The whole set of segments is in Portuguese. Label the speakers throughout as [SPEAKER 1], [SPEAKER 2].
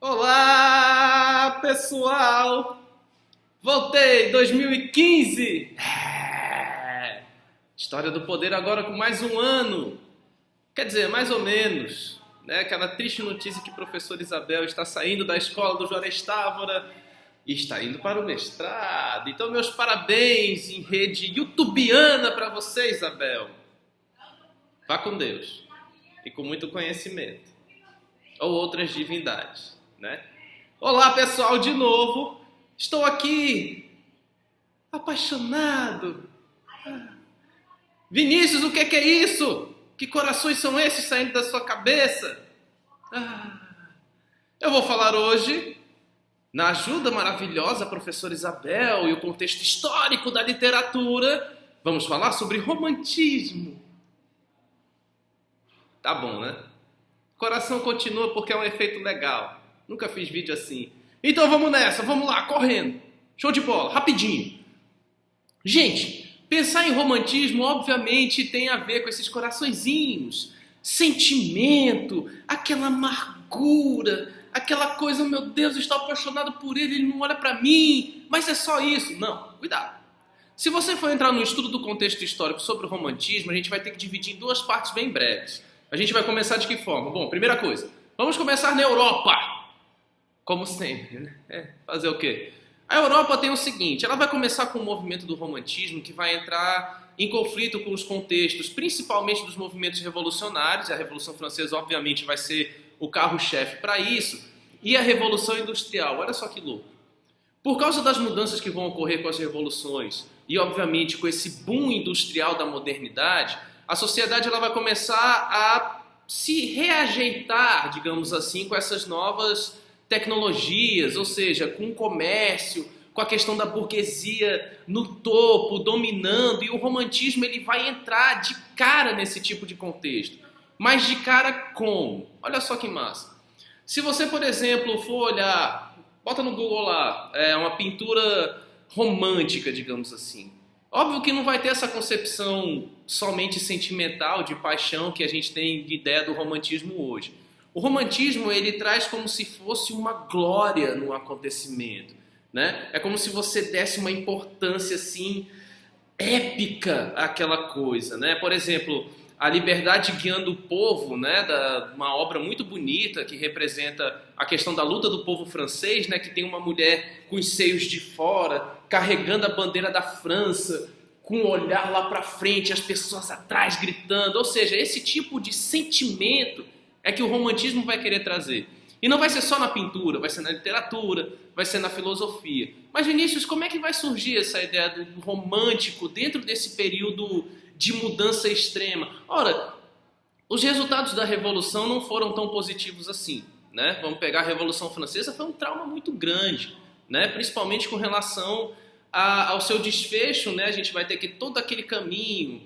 [SPEAKER 1] Olá, pessoal! Voltei, 2015! História do Poder agora com mais um ano. Quer dizer, mais ou menos. Né? Aquela triste notícia que o professor Isabel está saindo da escola do Juarez Távora e está indo para o mestrado. Então, meus parabéns em rede youtubiana para você, Isabel. Vá com Deus e com muito conhecimento. Ou outras divindades, né? Olá, pessoal, de novo. Estou aqui apaixonado. Vinícius, o que é isso? Que corações são esses saindo da sua cabeça? Eu vou falar hoje, na ajuda maravilhosa da professora Isabel e o contexto histórico da literatura, vamos falar sobre romantismo. Tá bom, né? Coração continua porque é um efeito legal. Nunca fiz vídeo assim. Então vamos nessa, vamos lá, correndo. Show de bola, rapidinho. Gente, pensar em romantismo obviamente tem a ver com esses coraçõezinhos. Sentimento, aquela amargura, aquela coisa, meu Deus, estou apaixonado por ele, ele não olha pra mim. Mas é só isso. Não, cuidado. Se você for entrar no estudo do contexto histórico sobre o romantismo, a gente vai ter que dividir em duas partes bem breves. A gente vai começar de que forma? Bom, primeira coisa, vamos começar na Europa. Como sempre, né? Fazer o quê? A Europa tem o seguinte, ela vai começar com o movimento do romantismo que vai entrar em conflito com os contextos, principalmente dos movimentos revolucionários. A Revolução Francesa, obviamente, vai ser o carro-chefe para isso. E a Revolução Industrial, olha só que louco. Por causa das mudanças que vão ocorrer com as revoluções e, obviamente, com esse boom industrial da modernidade, a sociedade ela vai começar a se reajeitar, digamos assim, com essas novas tecnologias, ou seja, com o comércio, com a questão da burguesia no topo, dominando, e o romantismo ele vai entrar de cara nesse tipo de contexto. Mas de cara como? Olha só que massa. Se você, por exemplo, for olhar, bota no Google lá, uma pintura romântica, digamos assim. Óbvio que não vai ter essa concepção somente sentimental, de paixão, que a gente tem de ideia do romantismo hoje. O romantismo, ele traz como se fosse uma glória no acontecimento, né? É como se você desse uma importância, assim, épica àquela coisa, né? Por exemplo, a liberdade guiando o povo, né? Uma obra muito bonita que representa a questão da luta do povo francês, né? Que tem uma mulher com os seios de fora, carregando a bandeira da França, com o olhar lá para frente, as pessoas atrás gritando. Ou seja, esse tipo de sentimento é que o romantismo vai querer trazer. E não vai ser só na pintura, vai ser na literatura, vai ser na filosofia. Mas, Vinícius, como é que vai surgir essa ideia do romântico dentro desse período de mudança extrema? Ora, os resultados da Revolução não foram tão positivos assim, né? Vamos pegar a Revolução Francesa, foi um trauma muito grande, né? Principalmente com relação ao seu desfecho, né? A gente vai ter que todo aquele caminho,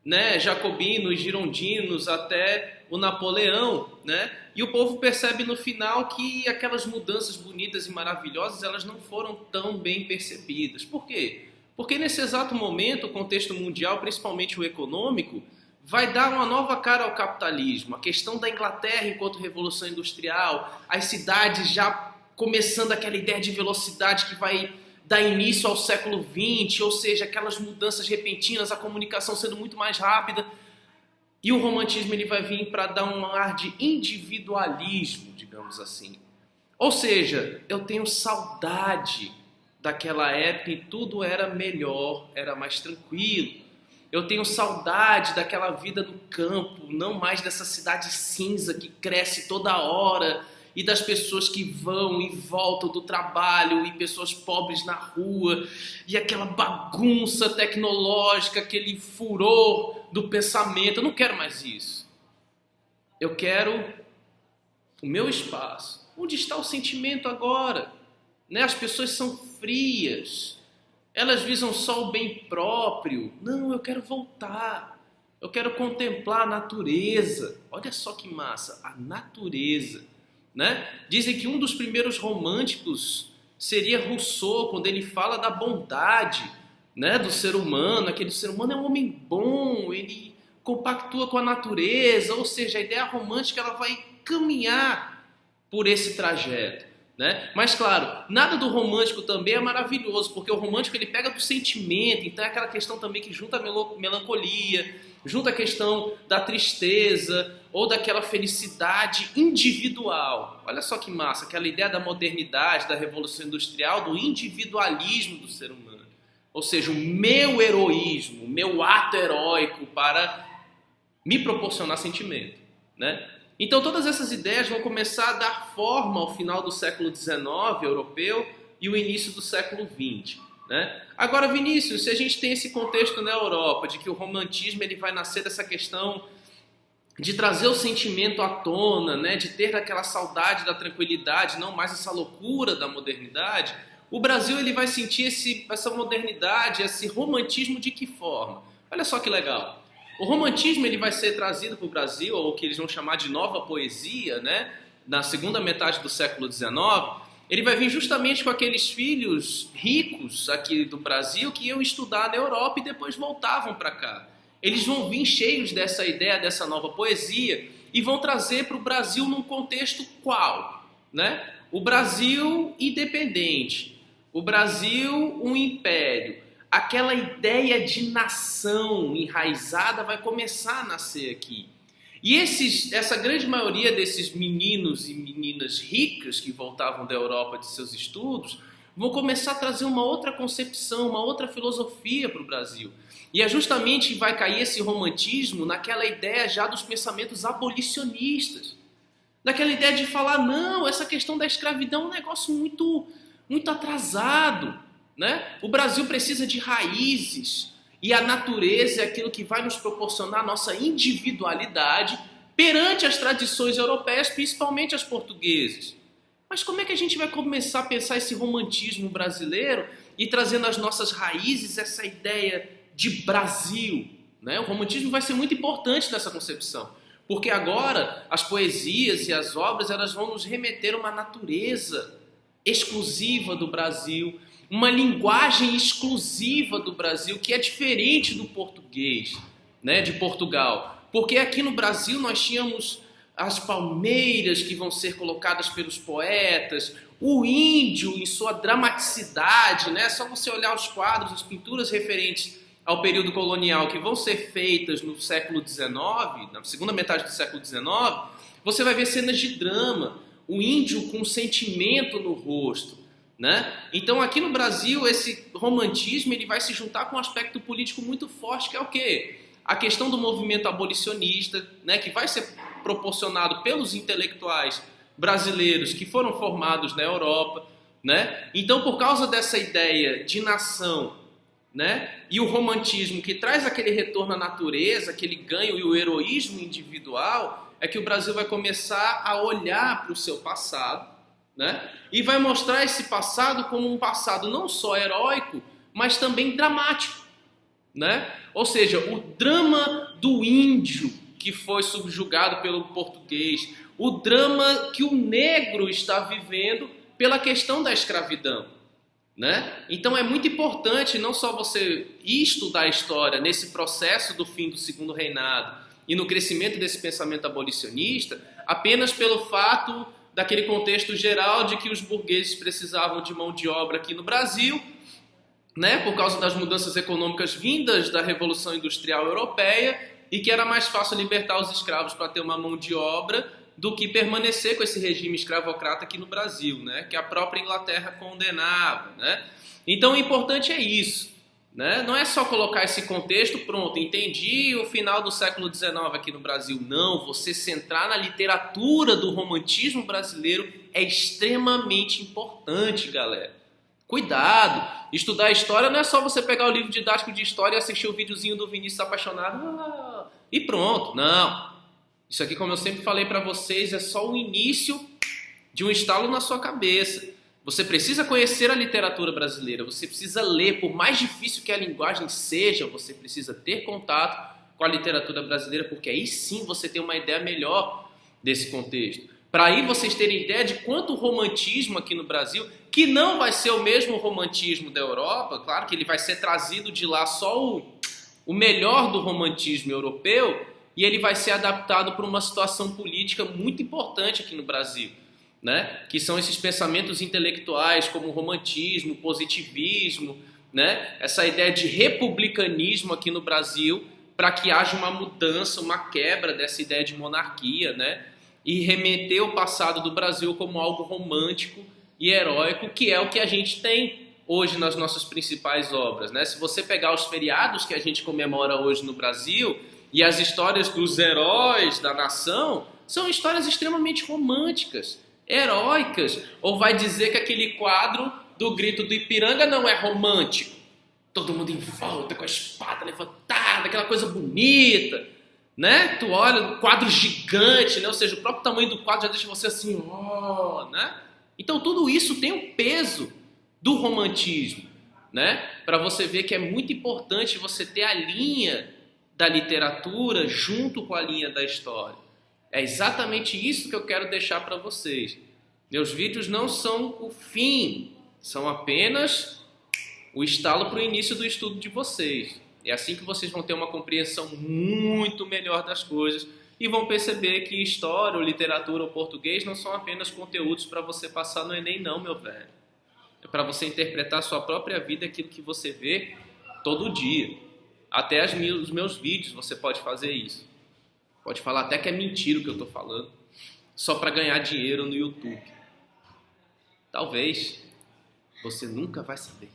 [SPEAKER 1] né? Jacobinos, girondinos, até o Napoleão, né? E o povo percebe no final que aquelas mudanças bonitas e maravilhosas, elas não foram tão bem percebidas. Por quê? Porque nesse exato momento, o contexto mundial, principalmente o econômico, vai dar uma nova cara ao capitalismo. A questão da Inglaterra enquanto Revolução Industrial, as cidades já começando aquela ideia de velocidade que vai dar início ao século XX, ou seja, aquelas mudanças repentinas, a comunicação sendo muito mais rápida. E o romantismo ele vai vir para dar um ar de individualismo, digamos assim. Ou seja, eu tenho saudade daquela época e tudo era melhor, era mais tranquilo. Eu tenho saudade daquela vida no campo, não mais dessa cidade cinza que cresce toda hora e das pessoas que vão e voltam do trabalho e pessoas pobres na rua e aquela bagunça tecnológica, aquele furor do pensamento. Eu não quero mais isso. Eu quero o meu espaço. Onde está o sentimento agora? Né? As pessoas são frias. Elas visam só o bem próprio. Não, eu quero voltar. Eu quero contemplar a natureza. Olha só que massa, a natureza. Né? Dizem que um dos primeiros românticos seria Rousseau, quando ele fala da bondade, né, do ser humano. Aquele ser humano é um homem bom, ele compactua com a natureza, ou seja, a ideia romântica ela vai caminhar por esse trajeto, né? Mas claro, nada do romântico também é maravilhoso, porque o romântico ele pega do sentimento, então é aquela questão também que junta a melancolia, junta a questão da tristeza ou daquela felicidade individual. Olha só que massa, aquela ideia da modernidade, da revolução industrial, do individualismo do ser humano. Ou seja, o meu heroísmo, o meu ato heróico para me proporcionar sentimento, né? Então todas essas ideias vão começar a dar forma ao final do século XIX europeu e o início do século XX, né? Agora, Vinícius, se a gente tem esse contexto na Europa de que o romantismo ele vai nascer dessa questão de trazer o sentimento à tona, né? De ter aquela saudade da tranquilidade, não mais essa loucura da modernidade, o Brasil ele vai sentir essa modernidade, esse romantismo de que forma? Olha só que legal. O romantismo ele vai ser trazido para o Brasil, ou o que eles vão chamar de nova poesia, né? Na segunda metade do século XIX, ele vai vir justamente com aqueles filhos ricos aqui do Brasil que iam estudar na Europa e depois voltavam para cá. Eles vão vir cheios dessa ideia, dessa nova poesia e vão trazer para o Brasil num contexto qual? Né? O Brasil independente, o Brasil um império. Aquela ideia de nação enraizada vai começar a nascer aqui. E essa grande maioria desses meninos e meninas ricas que voltavam da Europa de seus estudos vão começar a trazer uma outra concepção, uma outra filosofia para o Brasil. E é justamente que vai cair esse romantismo naquela ideia já dos pensamentos abolicionistas. Daquela ideia de falar, não, essa questão da escravidão é um negócio muito, muito atrasado. Né? O Brasil precisa de raízes e a natureza é aquilo que vai nos proporcionar nossa individualidade perante as tradições europeias, principalmente as portuguesas. Mas como é que a gente vai começar a pensar esse romantismo brasileiro e trazendo as nossas raízes essa ideia de Brasil? Né? O romantismo vai ser muito importante nessa concepção, porque agora as poesias e as obras elas vão nos remeter a uma natureza exclusiva do Brasil, uma linguagem exclusiva do Brasil que é diferente do português, né, de Portugal. Porque aqui no Brasil nós tínhamos as palmeiras que vão ser colocadas pelos poetas, o índio em sua dramaticidade, né? Só você olhar os quadros, as pinturas referentes ao período colonial que vão ser feitas no século XIX, na segunda metade do século XIX, você vai ver cenas de drama, o índio com sentimento no rosto. Né? Então aqui no Brasil esse romantismo ele vai se juntar com um aspecto político muito forte que é o quê? A questão do movimento abolicionista, né? Que vai ser proporcionado pelos intelectuais brasileiros que foram formados na Europa, né? Então por causa dessa ideia de nação, né? E o romantismo que traz aquele retorno à natureza, aquele ganho e o heroísmo individual, é que o Brasil vai começar a olhar para o seu passado, né? E vai mostrar esse passado como um passado não só heróico, mas também dramático, né? Ou seja, o drama do índio que foi subjugado pelo português, o drama que o negro está vivendo pela questão da escravidão, né? Então é muito importante não só você estudar a história nesse processo do fim do Segundo Reinado e no crescimento desse pensamento abolicionista, apenas pelo fato daquele contexto geral de que os burgueses precisavam de mão de obra aqui no Brasil, né, por causa das mudanças econômicas vindas da Revolução Industrial Europeia e que era mais fácil libertar os escravos para ter uma mão de obra do que permanecer com esse regime escravocrata aqui no Brasil, né, que a própria Inglaterra condenava. Né? Então o importante é isso. Né? Não é só colocar esse contexto, pronto, entendi o final do século XIX aqui no Brasil. Não, você centrar na literatura do romantismo brasileiro é extremamente importante, galera. Cuidado, estudar história não é só você pegar o livro didático de história e assistir o videozinho do Vinícius apaixonado e pronto, não. Isso aqui, como eu sempre falei para vocês, é só o início de um estalo na sua cabeça. Você precisa conhecer a literatura brasileira, você precisa ler, por mais difícil que a linguagem seja, você precisa ter contato com a literatura brasileira, porque aí sim você tem uma ideia melhor desse contexto. Para aí vocês terem ideia de quanto o romantismo aqui no Brasil, que não vai ser o mesmo romantismo da Europa, claro que ele vai ser trazido de lá só o melhor do romantismo europeu, e ele vai ser adaptado para uma situação política muito importante aqui no Brasil. né? Que são esses pensamentos intelectuais como o romantismo, o positivismo, né? Essa ideia de republicanismo aqui no Brasil, para que haja uma mudança, uma quebra dessa ideia de monarquia, né? E remeter o passado do Brasil como algo romântico e heróico, que é o que a gente tem hoje nas nossas principais obras, né? Se você pegar os feriados que a gente comemora hoje no Brasil e as histórias dos heróis da nação, são histórias extremamente românticas, heróicas. Ou vai dizer que aquele quadro do Grito do Ipiranga não é romântico? Todo mundo em volta com a espada levantada, aquela coisa bonita, né? Tu olha, um quadro gigante, né? Ou seja, o próprio tamanho do quadro já deixa você assim, ó, né? Então tudo isso tem um peso do romantismo, né? Para você ver que é muito importante você ter a linha da literatura junto com a linha da história. É exatamente isso que eu quero deixar para vocês. Meus vídeos não são o fim, são apenas o estalo para o início do estudo de vocês. É assim que vocês vão ter uma compreensão muito melhor das coisas e vão perceber que história, ou literatura, ou português não são apenas conteúdos para você passar no Enem, não, meu velho. É para você interpretar a sua própria vida, aquilo que você vê todo dia. Até os meus vídeos você pode fazer isso. Pode falar até que é mentira o que eu estou falando, só para ganhar dinheiro no YouTube. Talvez. Você nunca vai saber.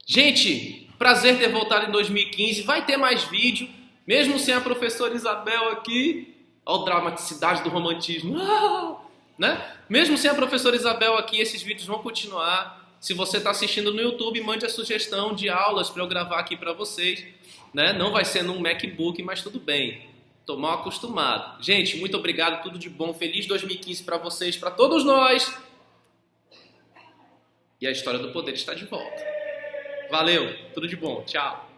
[SPEAKER 1] Gente, prazer ter voltado em 2015. Vai ter mais vídeo, mesmo sem a professora Isabel aqui. Olha a dramaticidade do romantismo. Né? Mesmo sem a professora Isabel aqui, esses vídeos vão continuar. Se você está assistindo no YouTube, mande a sugestão de aulas para eu gravar aqui para vocês. Né? Não vai ser num MacBook, mas tudo bem. Estou mal acostumado. Gente, muito obrigado, tudo de bom. Feliz 2015 para vocês, para todos nós. E a História do Poder está de volta. Valeu, tudo de bom, tchau.